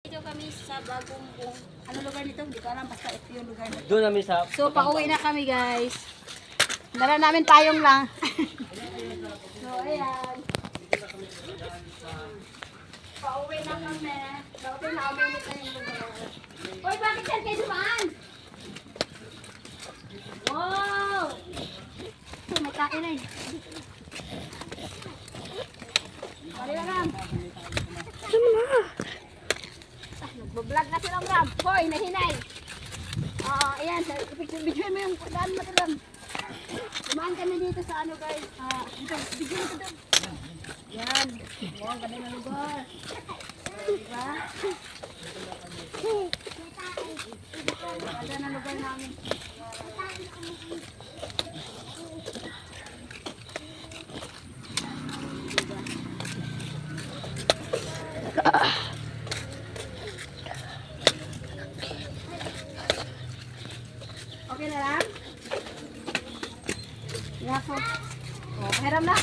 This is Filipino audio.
Dito kami sa Bagumbong. Ano lugar nito? Hindi ko alam. Basta ito yung lugar nito. Doon namin sa... So, pauwi na kami, guys. Dala namin payong lang. So, ayan. Pauwi na kami. Pauwi na kami na yung lugar. Uy, bakit yan kayo dumaan? Wow! So, may kain na eh. Bali na lang. Nagbablog na silang Ram. Hoy, nahinay. Ayan. Bigyan mo yung daan mo doon. Dumaan kami dito sa ano guys. Dito, bigyan mo doon. Yan. Ang ganda na lugar. Diba? Ganda na lugar namin. Okay na lang? Yeah po. Oh, pahiram na.